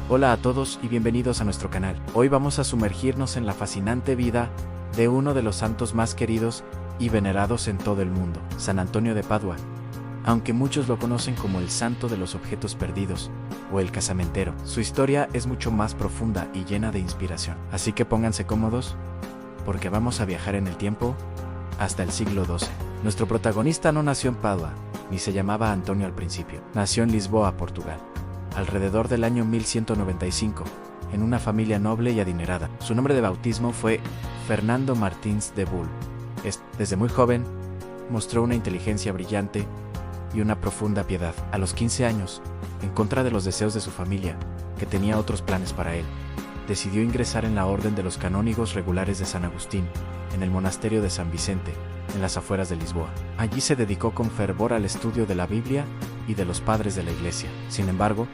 Hola a todos y bienvenidos a nuestro canal. Hoy vamos a sumergirnos en la fascinante vida de uno de los santos más queridos y venerados en todo el mundo, San Antonio de Padua, aunque muchos lo conocen como el santo de los objetos perdidos o el casamentero. Su historia es mucho más profunda y llena de inspiración. Así que pónganse cómodos, porque vamos a viajar en el tiempo hasta el siglo XII. Nuestro protagonista no nació en Padua, ni se llamaba Antonio al principio. Nació en Lisboa, Portugal, alrededor del año 1195, en una familia noble y adinerada. Su nombre de bautismo fue Fernando Martins de Bull. Desde muy joven, mostró una inteligencia brillante y una profunda piedad. A los 15 años, en contra de los deseos de su familia, que tenía otros planes para él, decidió ingresar en la orden de los canónigos regulares de San Agustín, en el monasterio de San Vicente, en las afueras de Lisboa. Allí se dedicó con fervor al estudio de la Biblia y de los padres de la Iglesia. Sin embargo,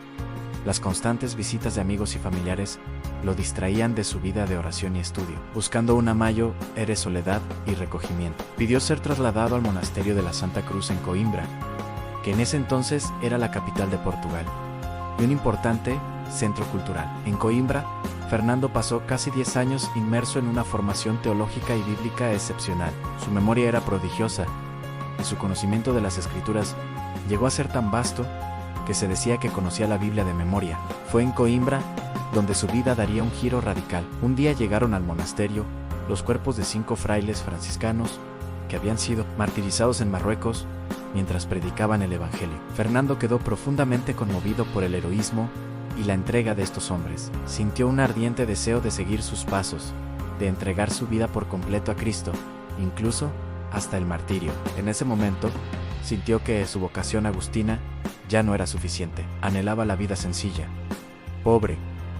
las constantes visitas de amigos y familiares lo distraían de su vida de oración y estudio. Buscando un amayo, era soledad y recogimiento. Pidió ser trasladado al monasterio de la Santa Cruz en Coimbra, que en ese entonces era la capital de Portugal, y un importante centro cultural. En Coimbra, Fernando pasó casi 10 años inmerso en una formación teológica y bíblica excepcional. Su memoria era prodigiosa, y su conocimiento de las Escrituras llegó a ser tan vasto que se decía que conocía la Biblia de memoria. Fue en Coimbra donde su vida daría un giro radical. Un día llegaron al monasterio los cuerpos de 5 frailes franciscanos que habían sido martirizados en Marruecos mientras predicaban el Evangelio. Fernando quedó profundamente conmovido por el heroísmo y la entrega de estos hombres. Sintió un ardiente deseo de seguir sus pasos, de entregar su vida por completo a Cristo, incluso hasta el martirio. En ese momento, sintió que su vocación agustina ya no era suficiente. Anhelaba la vida sencilla, pobre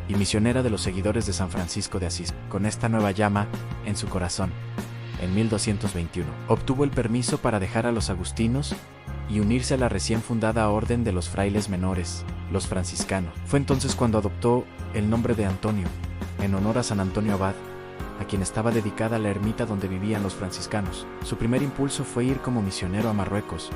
y misionera de los seguidores de San Francisco de Asís. Con esta nueva llama en su corazón, en 1221, obtuvo el permiso para dejar a los agustinos y unirse a la recién fundada Orden de los Frailes Menores, los franciscanos. Fue entonces cuando adoptó el nombre de Antonio, en honor a San Antonio Abad, a quien estaba dedicada la ermita donde vivían los franciscanos. Su primer impulso fue ir como misionero a Marruecos,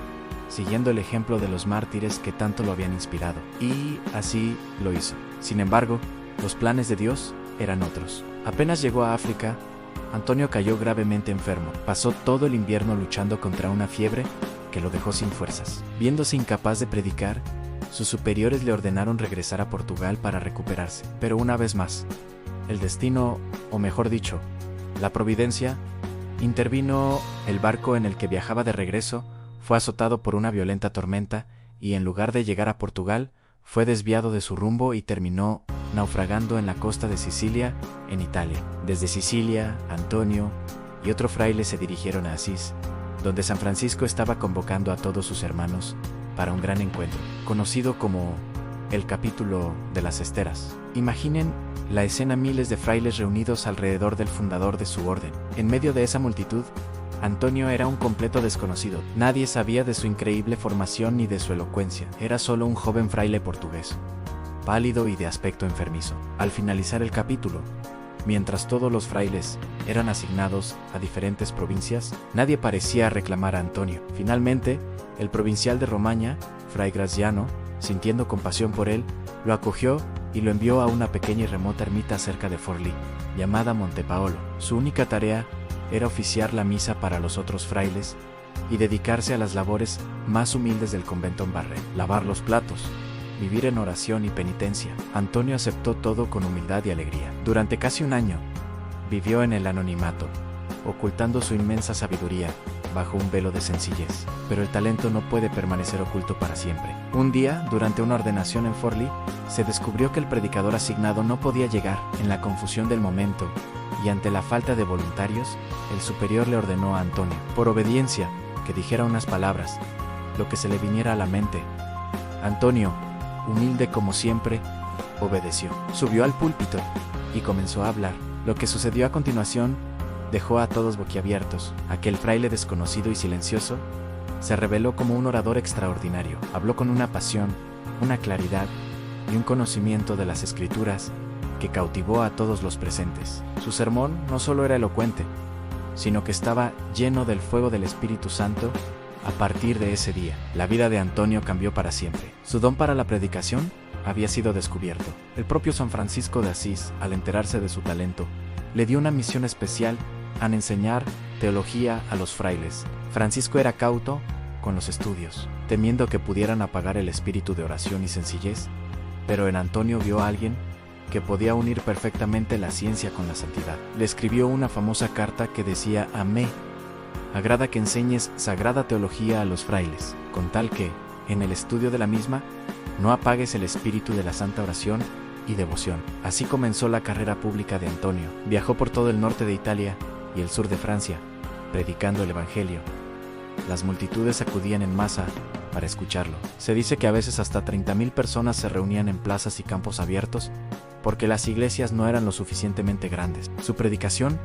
siguiendo el ejemplo de los mártires que tanto lo habían inspirado. Y así lo hizo. Sin embargo, los planes de Dios eran otros. Apenas llegó a África, Antonio cayó gravemente enfermo. Pasó todo el invierno luchando contra una fiebre que lo dejó sin fuerzas. Viéndose incapaz de predicar, sus superiores le ordenaron regresar a Portugal para recuperarse. Pero una vez más, el destino, o mejor dicho, la providencia, intervino. El barco en el que viajaba de regreso fue azotado por una violenta tormenta y, en lugar de llegar a Portugal, fue desviado de su rumbo y terminó naufragando en la costa de Sicilia, en Italia. Desde Sicilia, Antonio y otro fraile se dirigieron a Asís, donde San Francisco estaba convocando a todos sus hermanos para un gran encuentro, conocido como el capítulo de las esteras. Imaginen la escena: miles de frailes reunidos alrededor del fundador de su orden. En medio de esa multitud, Antonio era un completo desconocido. Nadie sabía de su increíble formación ni de su elocuencia. Era solo un joven fraile portugués, pálido y de aspecto enfermizo. Al finalizar el capítulo, mientras todos los frailes eran asignados a diferentes provincias, nadie parecía reclamar a Antonio. Finalmente, el provincial de Romaña, Fray Graziano, sintiendo compasión por él, lo acogió y lo envió a una pequeña y remota ermita cerca de Forlì, llamada Montepaolo. Su única tarea era oficiar la misa para los otros frailes y dedicarse a las labores más humildes del convento en Barre: lavar los platos, vivir en oración y penitencia. Antonio aceptó todo con humildad y alegría. Durante casi un año, vivió en el anonimato, ocultando su inmensa sabiduría bajo un velo de sencillez. Pero el talento no puede permanecer oculto para siempre. Un día, durante una ordenación en Forlì, se descubrió que el predicador asignado no podía llegar. En la confusión del momento y ante la falta de voluntarios, el superior le ordenó a Antonio, por obediencia, que dijera unas palabras, lo que se le viniera a la mente. Antonio, humilde como siempre, obedeció. Subió al púlpito y comenzó a hablar. Lo que sucedió a continuación dejó a todos boquiabiertos. Aquel fraile desconocido y silencioso se reveló como un orador extraordinario. Habló con una pasión, una claridad y un conocimiento de las Escrituras que cautivó a todos los presentes. Su sermón no solo era elocuente, sino que estaba lleno del fuego del Espíritu Santo. A partir de ese día, la vida de Antonio cambió para siempre. Su don para la predicación había sido descubierto. El propio San Francisco de Asís, al enterarse de su talento, le dio una misión especial al enseñar teología a los frailes. Francisco era cauto con los estudios, temiendo que pudieran apagar el espíritu de oración y sencillez, pero en Antonio vio a alguien que podía unir perfectamente la ciencia con la santidad. Le escribió una famosa carta que decía: «Amé, agrada que enseñes sagrada teología a los frailes, con tal que, en el estudio de la misma, no apagues el espíritu de la santa oración y devoción». Así comenzó la carrera pública de Antonio. Viajó por todo el norte de Italia y el sur de Francia, predicando el Evangelio. Las multitudes acudían en masa para escucharlo. Se dice que a veces hasta 30,000 personas se reunían en plazas y campos abiertos, porque las iglesias no eran lo suficientemente grandes. Su predicación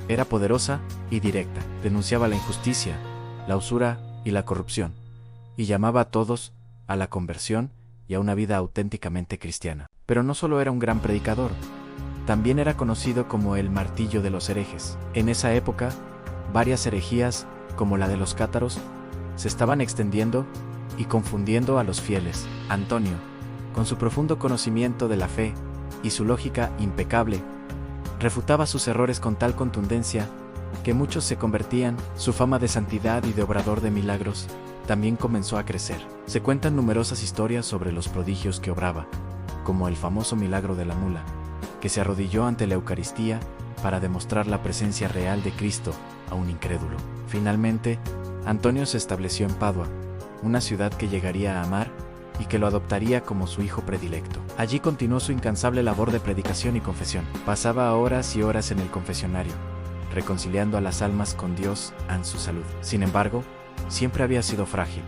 era poderosa y directa. Denunciaba la injusticia, la usura y la corrupción, y llamaba a todos a la conversión y a una vida auténticamente cristiana. Pero no solo era un gran predicador, también era conocido como el martillo de los herejes. En esa época, varias herejías, como la de los cátaros, se estaban extendiendo y confundiendo a los fieles. Antonio, con su profundo conocimiento de la fe y su lógica impecable, refutaba sus errores con tal contundencia que muchos se convertían. Su fama de santidad y de obrador de milagros también comenzó a crecer. Se cuentan numerosas historias sobre los prodigios que obraba, como el famoso milagro de la mula, que se arrodilló ante la Eucaristía para demostrar la presencia real de Cristo a un incrédulo. Finalmente, Antonio se estableció en Padua, una ciudad que llegaría a amar y que lo adoptaría como su hijo predilecto. Allí continuó su incansable labor de predicación y confesión. Pasaba horas y horas en el confesionario, reconciliando a las almas con Dios en su salud. Sin embargo, siempre había sido frágil,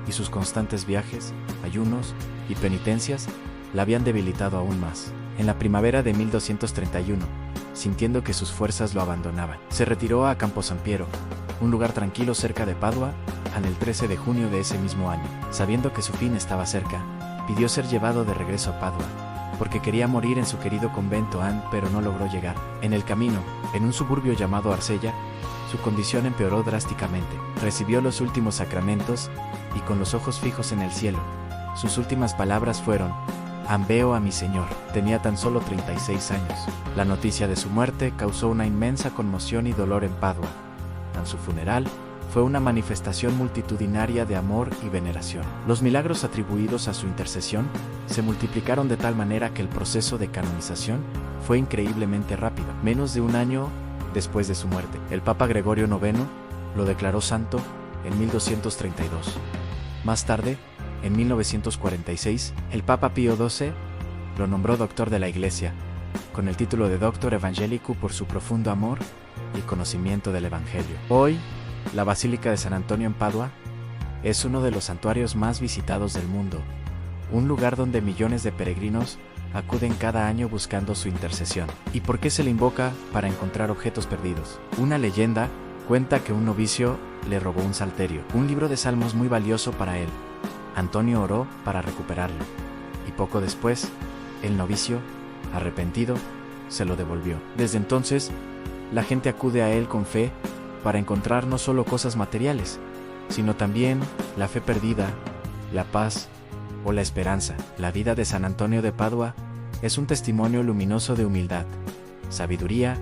y sus constantes viajes, ayunos y penitencias la habían debilitado aún más. En la primavera de 1231, sintiendo que sus fuerzas lo abandonaban, se retiró a Camposampiero, un lugar tranquilo cerca de Padua, el 13 de junio de ese mismo año. Sabiendo que su fin estaba cerca, pidió ser llevado de regreso a Padua, porque quería morir en su querido convento pero no logró llegar. En el camino, en un suburbio llamado Arsella, su condición empeoró drásticamente. Recibió los últimos sacramentos, y con los ojos fijos en el cielo, sus últimas palabras fueron: «Ambeo a mi Señor». Tenía tan solo 36 años. La noticia de su muerte causó una inmensa conmoción y dolor en Padua. En su funeral, fue una manifestación multitudinaria de amor y veneración. Los milagros atribuidos a su intercesión se multiplicaron de tal manera que el proceso de canonización fue increíblemente rápido. Menos de un año después de su muerte, el Papa Gregorio IX lo declaró santo en 1232. Más tarde, en 1946, el Papa Pío XII lo nombró doctor de la Iglesia, con el título de Doctor Evangelicus por su profundo amor y conocimiento del Evangelio. Hoy, la Basílica de San Antonio en Padua es uno de los santuarios más visitados del mundo, un lugar donde millones de peregrinos acuden cada año buscando su intercesión. ¿Y por qué se le invoca? Para encontrar objetos perdidos. Una leyenda cuenta que un novicio le robó un salterio, un libro de salmos muy valioso para él. Antonio oró para recuperarlo, y poco después, el novicio, arrepentido, se lo devolvió. Desde entonces, la gente acude a él con fe para encontrar no solo cosas materiales, sino también la fe perdida, la paz o la esperanza. La vida de San Antonio de Padua es un testimonio luminoso de humildad, sabiduría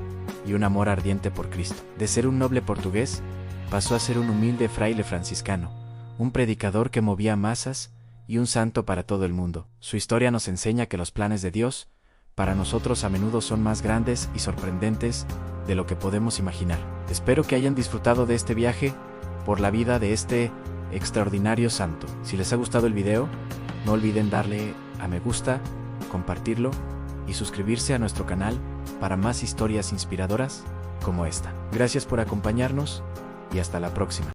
y un amor ardiente por Cristo. De ser un noble portugués, pasó a ser un humilde fraile franciscano, un predicador que movía masas y un santo para todo el mundo. Su historia nos enseña que los planes de Dios para nosotros a menudo son más grandes y sorprendentes de lo que podemos imaginar. Espero que hayan disfrutado de este viaje por la vida de este extraordinario santo. Si les ha gustado el video, no olviden darle a me gusta, compartirlo y suscribirse a nuestro canal para más historias inspiradoras como esta. Gracias por acompañarnos y hasta la próxima.